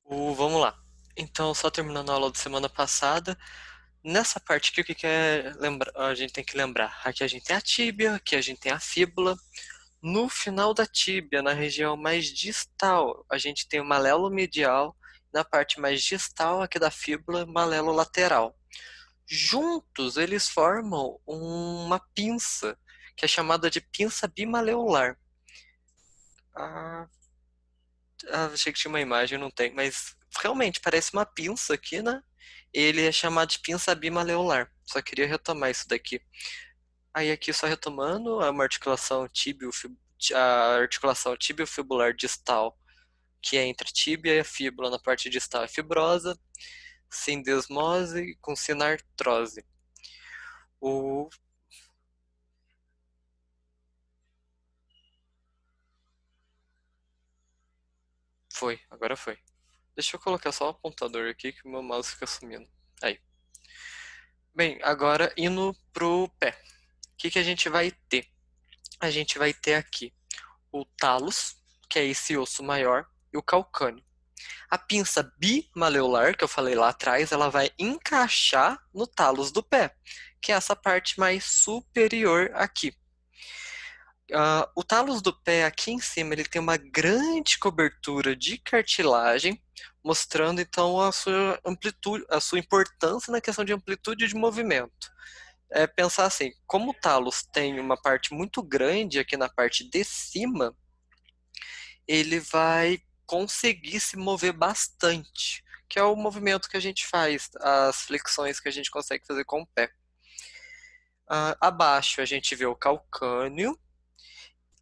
Vamos lá. Então, só terminando a aula de semana passada, nessa parte aqui, o que que é a gente tem que lembrar? Aqui a gente tem a tíbia, aqui a gente tem a fíbula. No final da tíbia, na região mais distal, a gente tem o malelo medial. Na parte mais distal aqui da fíbula, malelo lateral. Juntos, eles formam uma pinça, que é chamada de pinça bimaleolar. Ah, achei que tinha uma imagem, não tem, mas realmente parece uma pinça aqui, né? Ele é chamado de pinça bimaleolar. Só queria retomar isso daqui. Aí aqui só retomando, é uma articulação a articulação tibio-fibular distal, que é entre a tíbia e a fíbula na parte distal é fibrosa, sindesmose com sinartrose. O agora foi. Deixa eu colocar só o apontador aqui que o meu mouse fica sumindo. Aí. Bem, agora indo pro pé. O que que a gente vai ter? A gente vai ter aqui o talos, que é esse osso maior, e o calcâneo. A pinça bimaleolar, que eu falei lá atrás, ela vai encaixar no talos do pé, que é essa parte mais superior aqui. O talos do pé aqui em cima, ele tem uma grande cobertura de cartilagem, mostrando então a sua amplitude, a sua importância na questão de amplitude de movimento. É pensar assim, como o talos tem uma parte muito grande aqui na parte de cima, ele vai conseguir se mover bastante, que é o movimento que a gente faz, as flexões que a gente consegue fazer com o pé. Abaixo a gente vê o calcâneo,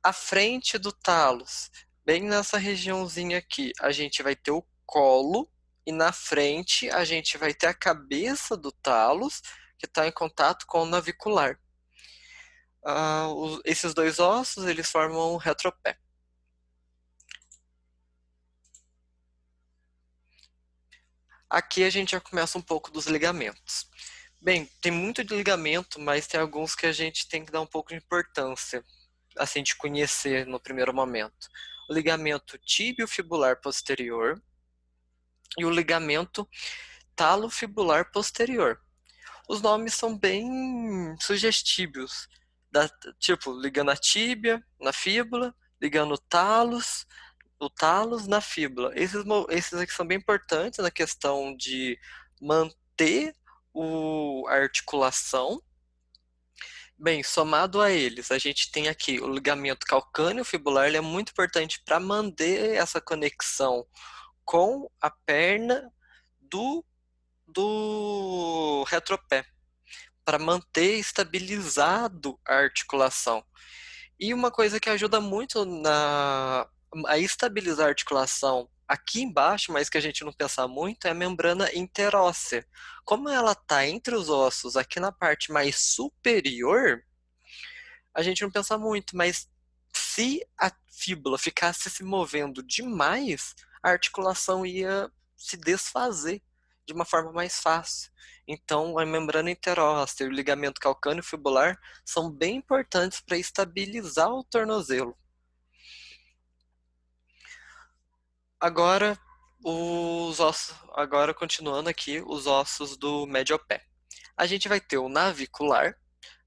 à frente do talos, bem nessa regiãozinha aqui, a gente vai ter o colo, e na frente a gente vai ter a cabeça do talos, que está em contato com o navicular. Esses dois ossos, eles formam o retropé. Aqui a gente já começa um pouco dos ligamentos. Bem, tem muito de ligamento, mas tem alguns que a gente tem que dar um pouco de importância, assim, de conhecer no primeiro momento. O ligamento tíbio-fibular posterior e o ligamento talofibular posterior. Os nomes são bem sugestivos, da, tipo, ligando a tíbia na fíbula, ligando o talos na fíbula. Esses aqui são bem importantes na questão de manter a articulação. Bem, somado a eles, a gente tem aqui o ligamento calcâneo fibular, ele é muito importante para manter essa conexão com a perna do retropé, para manter estabilizado a articulação. E uma coisa que ajuda muito a estabilizar a articulação aqui embaixo, mas que a gente não pensa muito, é a membrana interóssea. Como ela está entre os ossos, aqui na parte mais superior, a gente não pensa muito, mas se a fíbula ficasse se movendo demais, a articulação ia se desfazer de uma forma mais fácil. Então, a membrana interóssea e o ligamento calcâneo fibular são bem importantes para estabilizar o tornozelo. Agora, agora continuando aqui, os ossos do médio pé. A gente vai ter o navicular,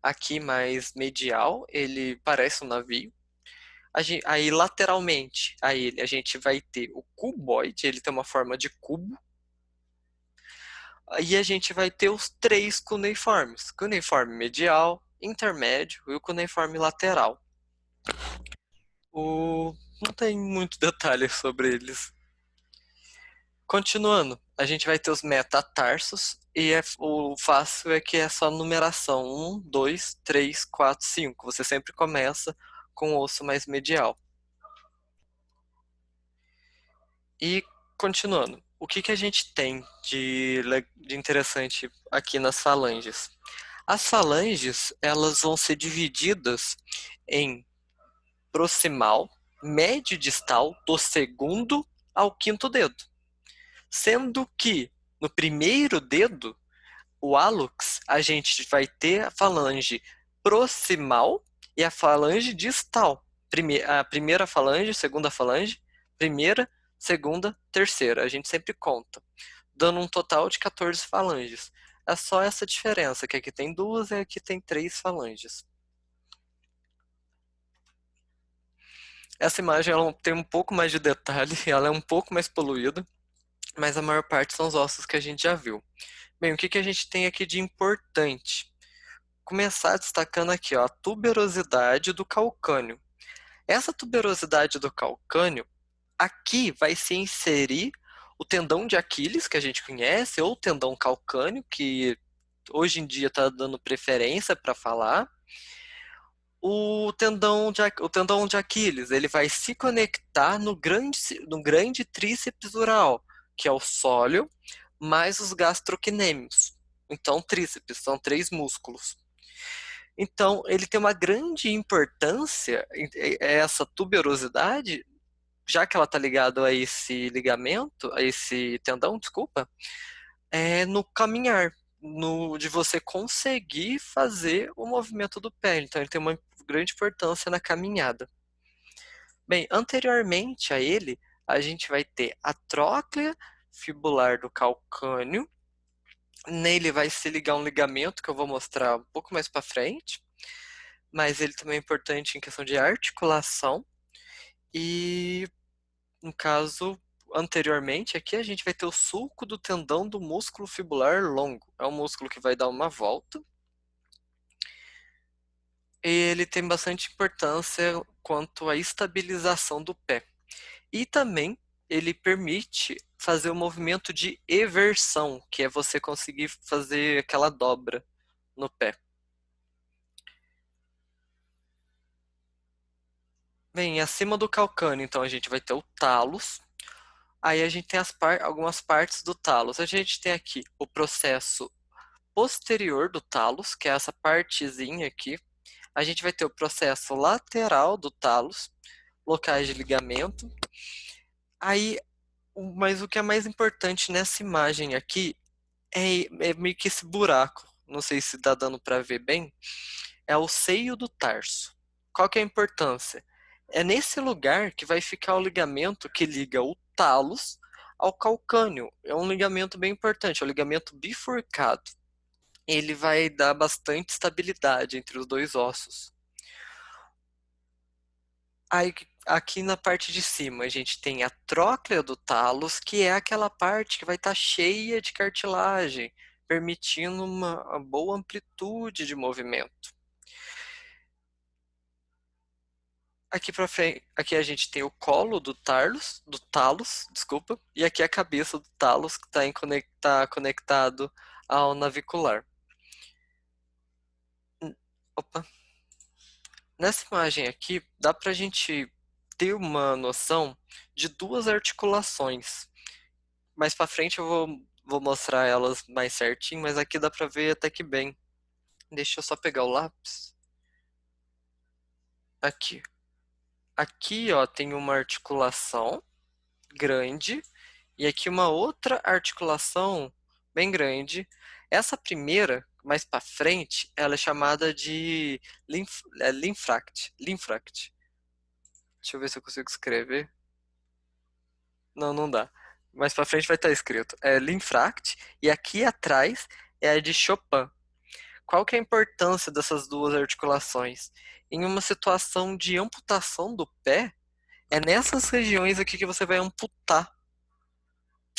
aqui mais medial, ele parece um navio. Aí lateralmente a ele a gente vai ter o cuboide, ele tem uma forma de cubo. E a gente vai ter os três cuneiformes: cuneiforme medial, intermédio e o cuneiforme lateral. Não tem muito detalhe sobre eles. Continuando, a gente vai ter os metatarsos e o fácil é que é só numeração: um, 2, 3, 4, 5. Você sempre começa com o osso mais medial. E continuando, o que que a gente tem de interessante aqui nas falanges? As falanges, elas vão ser divididas em proximal, médio e distal, do segundo ao quinto dedo. Sendo que no primeiro dedo, o hálux, a gente vai ter a falange proximal e a falange distal. A primeira falange, segunda falange, primeira, segunda, terceira. A gente sempre conta, dando um total de 14 falanges. É só essa diferença, que aqui tem duas e aqui tem três falanges. Essa imagem ela tem um pouco mais de detalhe, ela é um pouco mais poluída, mas a maior parte são os ossos que a gente já viu. Bem, o que que a gente tem aqui de importante? Começar destacando aqui, ó, a tuberosidade do calcânio. Essa tuberosidade do calcânio, aqui vai se inserir o tendão de Aquiles, que a gente conhece, ou o tendão calcâneo, que hoje em dia está dando preferência para falar. O tendão de Aquiles, ele vai se conectar no grande tríceps ural, que é o sóleo, mais os gastrocnêmios. Então, tríceps são três músculos. Então, ele tem uma grande importância, essa tuberosidade, já que ela está ligada a esse ligamento, a esse tendão, desculpa, no caminhar, no de você conseguir fazer o movimento do pé. Então, ele tem uma grande importância na caminhada. Bem, anteriormente a ele, a gente vai ter a tróclea fibular do calcâneo. Nele vai se ligar um ligamento que eu vou mostrar um pouco mais para frente, mas ele também é importante em questão de articulação. E no caso, anteriormente, aqui a gente vai ter o sulco do tendão do músculo fibular longo. É um músculo que vai dar uma volta. E ele tem bastante importância quanto à estabilização do pé. E também ele permite fazer o movimento de eversão, que é você conseguir fazer aquela dobra no pé. Bem, acima do calcâneo, então a gente vai ter o talos. Aí a gente tem algumas partes do talos. A gente tem aqui o processo posterior do talos, que é essa partezinha aqui. A gente vai ter o processo lateral do talos, locais de ligamento. Aí, mas o que é mais importante nessa imagem aqui é meio que esse buraco. Não sei se está dando para ver bem. É o seio do tarso. Qual que é a importância? É nesse lugar que vai ficar o ligamento que liga o talos ao calcânio. É um ligamento bem importante, é o ligamento bifurcado. Ele vai dar bastante estabilidade entre os dois ossos. Aí, aqui na parte de cima, a gente tem a tróclea do talos, que é aquela parte que vai estar cheia de cartilagem, permitindo uma boa amplitude de movimento. Aqui para frente, aqui a gente tem o colo do talos, desculpa, e aqui a cabeça do talos que está conectado ao navicular. Opa. Nessa imagem aqui, dá para a gente ter uma noção de duas articulações. Mais para frente eu vou mostrar elas mais certinho, mas aqui dá para ver até que bem. Deixa eu só pegar o lápis. Aqui. Aqui, ó, tem uma articulação grande e aqui uma outra articulação bem grande. Essa primeira, mais para frente, ela é chamada de linfract. Linfract. Deixa eu ver se eu consigo escrever. Não, não dá. Mais para frente vai estar escrito. É linfract e aqui atrás é a de Chopin. Qual que é a importância dessas duas articulações? Em uma situação de amputação do pé, é nessas regiões aqui que você vai amputar.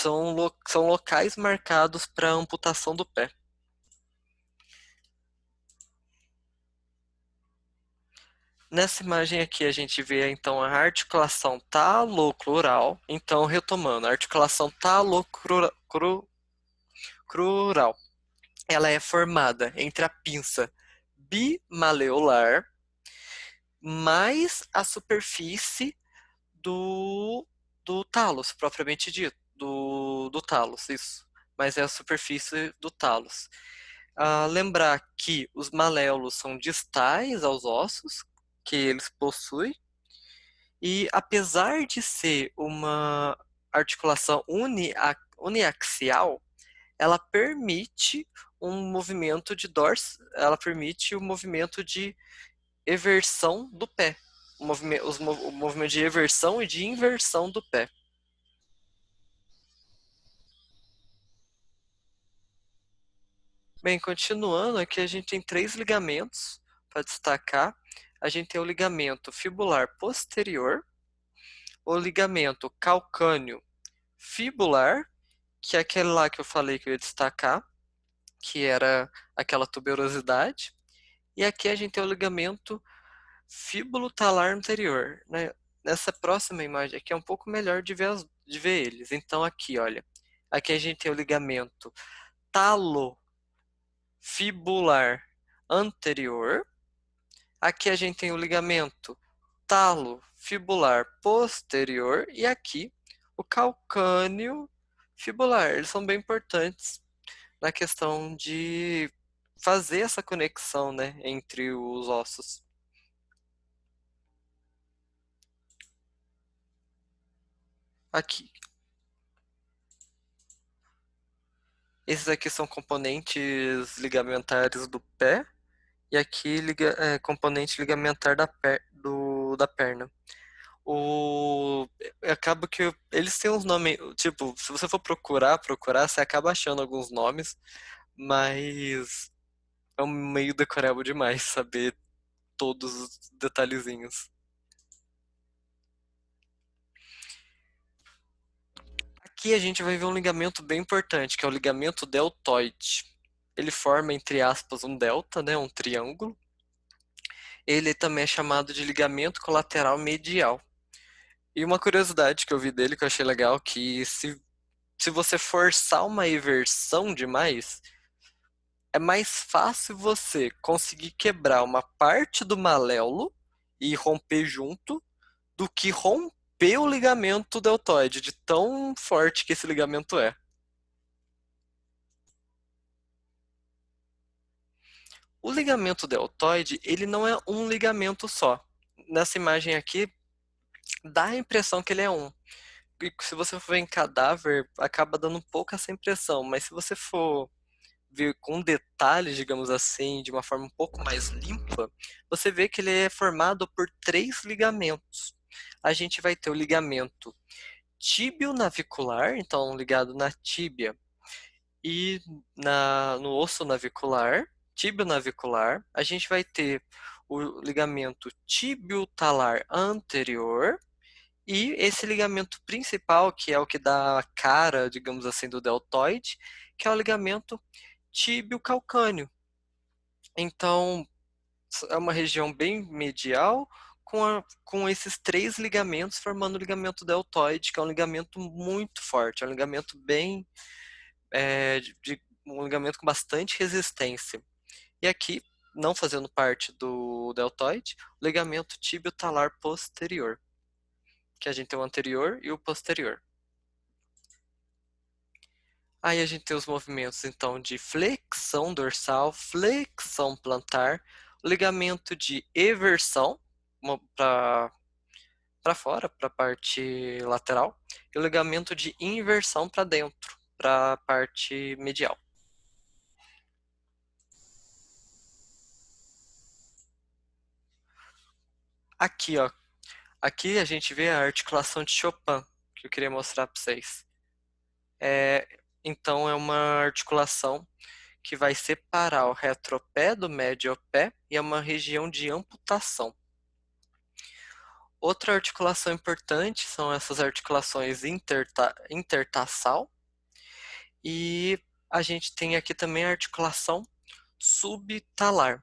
São locais marcados para amputação do pé. Nessa imagem aqui a gente vê então a articulação talocrural. Então, retomando, a articulação talocrural, ela é formada entre a pinça bimaleolar mais a superfície do, do talos, propriamente dito, do talos, isso. Mas é a superfície do talos. Lembrar que os maléolos são distais aos ossos que eles possuem, e apesar de ser uma articulação uniaxial, ela permite um movimento de ela permite o movimento de eversão do pé, o movimento de eversão e de inversão do pé. Bem, continuando, aqui a gente tem três ligamentos para destacar. A gente tem o ligamento fibular posterior, o ligamento calcâneo fibular, que é aquele lá que eu falei que eu ia destacar, que era aquela tuberosidade. E aqui a gente tem o ligamento fíbulo-talar anterior, né? Nessa próxima imagem aqui é um pouco melhor de ver, de ver eles. Então aqui, olha, aqui a gente tem o ligamento talofibular anterior. Aqui a gente tem o ligamento talofibular posterior e aqui o calcâneo fibular. Eles são bem importantes na questão de fazer essa conexão, né, entre os ossos. Aqui, esses aqui são componentes ligamentares do pé e aqui componente ligamentar da perna. O acaba que eles têm uns nomes, tipo, se você for procurar, você acaba achando alguns nomes, mas é um meio decoreba demais saber todos os detalhezinhos. Aqui a gente vai ver um ligamento bem importante, que é o ligamento deltoide. Ele forma, entre aspas, um delta, né, um triângulo. Ele também é chamado de ligamento colateral medial. E uma curiosidade que eu vi dele que eu achei legal, que se você forçar uma eversão demais, é mais fácil você conseguir quebrar uma parte do maléolo e romper junto do que romper o ligamento deltoide, de tão forte que esse ligamento é. O ligamento deltoide, ele não é um ligamento só. Nessa imagem aqui, dá a impressão que ele é um. E se você for ver em cadáver, acaba dando um pouco essa impressão, mas se você for ver com detalhes, digamos assim, de uma forma um pouco mais limpa, você vê que ele é formado por três ligamentos. A gente vai ter o ligamento tíbio-navicular, então ligado na tíbia e no osso navicular, tíbio-navicular. A gente vai ter o ligamento tíbio-talar anterior e esse ligamento principal, que é o que dá a cara, digamos assim, do deltoide, que é o ligamento tíbio-calcâneo. Então, é uma região bem medial com esses três ligamentos formando o ligamento deltoide, que é um ligamento muito forte, é um ligamento bem, um ligamento com bastante resistência. E aqui, não fazendo parte do deltoide, o ligamento tíbio-talar posterior, que a gente tem o anterior e o posterior. Aí a gente tem os movimentos, então, de flexão dorsal, flexão plantar, o ligamento de eversão para fora, para a parte lateral, e o ligamento de inversão para dentro, para a parte medial. Aqui, ó, aqui a gente vê a articulação de Chopin, que eu queria mostrar para vocês. É, então, é uma articulação que vai separar o retropé do mediopé e é uma região de amputação. Outra articulação importante são essas articulações intertarsal e a gente tem aqui também a articulação subtalar.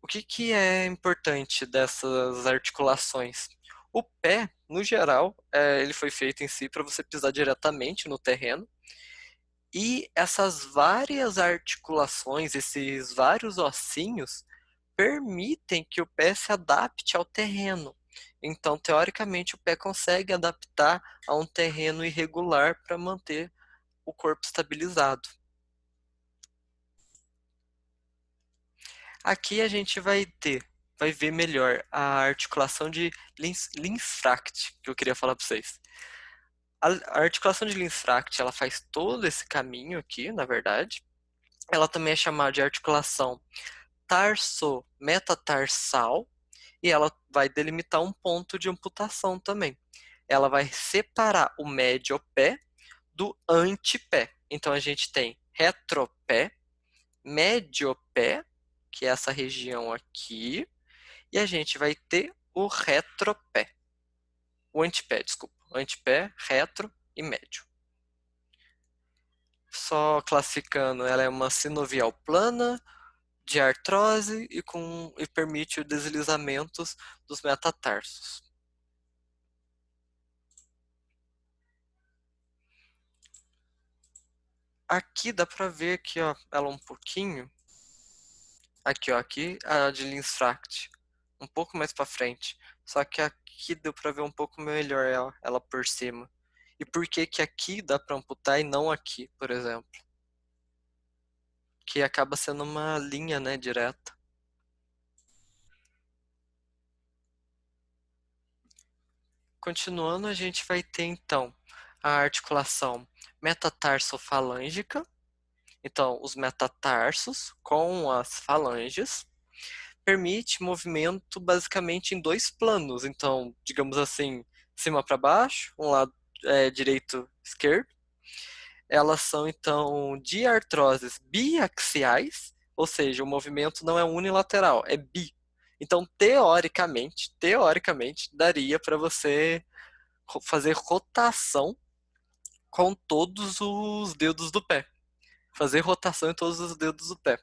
O que que é importante dessas articulações? O pé, no geral, ele foi feito em si para você pisar diretamente no terreno e essas várias articulações, esses vários ossinhos, permitem que o pé se adapte ao terreno. Então, teoricamente, o pé consegue adaptar a um terreno irregular para manter o corpo estabilizado. Aqui a gente vai ver melhor a articulação de Linfract, que eu queria falar para vocês. A articulação de Linfract, ela faz todo esse caminho aqui, na verdade. Ela também é chamada de articulação tarso-metatarsal e ela vai delimitar um ponto de amputação também. Ela vai separar o médio pé do antepé. Então a gente tem retropé, mediopé, que é essa região aqui, e a gente vai ter o retropé. O antepé, desculpa. Antepé, retro e médio. Só classificando, ela é uma sinovial plana, de artrose e permite o deslizamento dos metatarsos. Aqui dá pra ver aqui, ó, ela um pouquinho. Aqui, ó, aqui a de Linfract, um pouco mais pra frente. Só que aqui deu pra ver um pouco melhor ela por cima. E por que que aqui dá pra amputar e não aqui, por exemplo? Que acaba sendo uma linha, né, direta. Continuando, a gente vai ter então a articulação metatarso-falângica. Então, os metatarsos com as falanges permite movimento basicamente em dois planos. Então, digamos assim, cima para baixo, um lado direito, esquerdo. Elas são então diartroses biaxiais, ou seja, o movimento não é unilateral, é bi. Então, teoricamente, daria para você fazer rotação com todos os dedos do pé. Fazer rotação em todos os dedos do pé.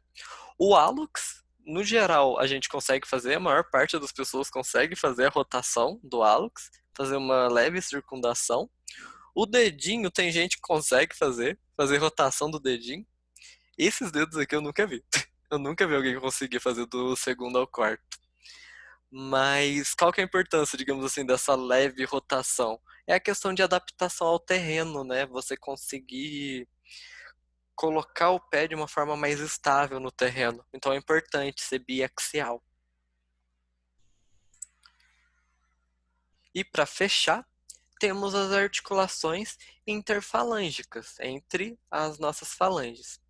O hallux, no geral, a gente consegue fazer, a maior parte das pessoas consegue fazer a rotação do hallux, fazer uma leve circundação. O dedinho, tem gente que consegue fazer rotação do dedinho. Esses dedos aqui eu nunca vi. Eu nunca vi alguém conseguir fazer do segundo ao quarto. Mas qual que é a importância, digamos assim, dessa leve rotação? É a questão de adaptação ao terreno, né? Você conseguir colocar o pé de uma forma mais estável no terreno. Então é importante ser biaxial. E para fechar, temos as articulações interfalângicas entre as nossas falanges.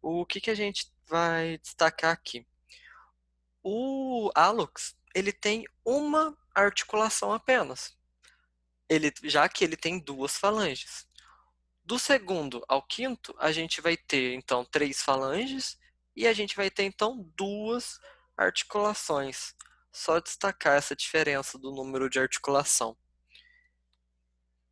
O que que a gente vai destacar aqui? O hallux, ele tem uma articulação apenas, já que ele tem duas falanges. Do segundo ao quinto, a gente vai ter então três falanges e a gente vai ter então duas articulações. Só destacar essa diferença do número de articulação.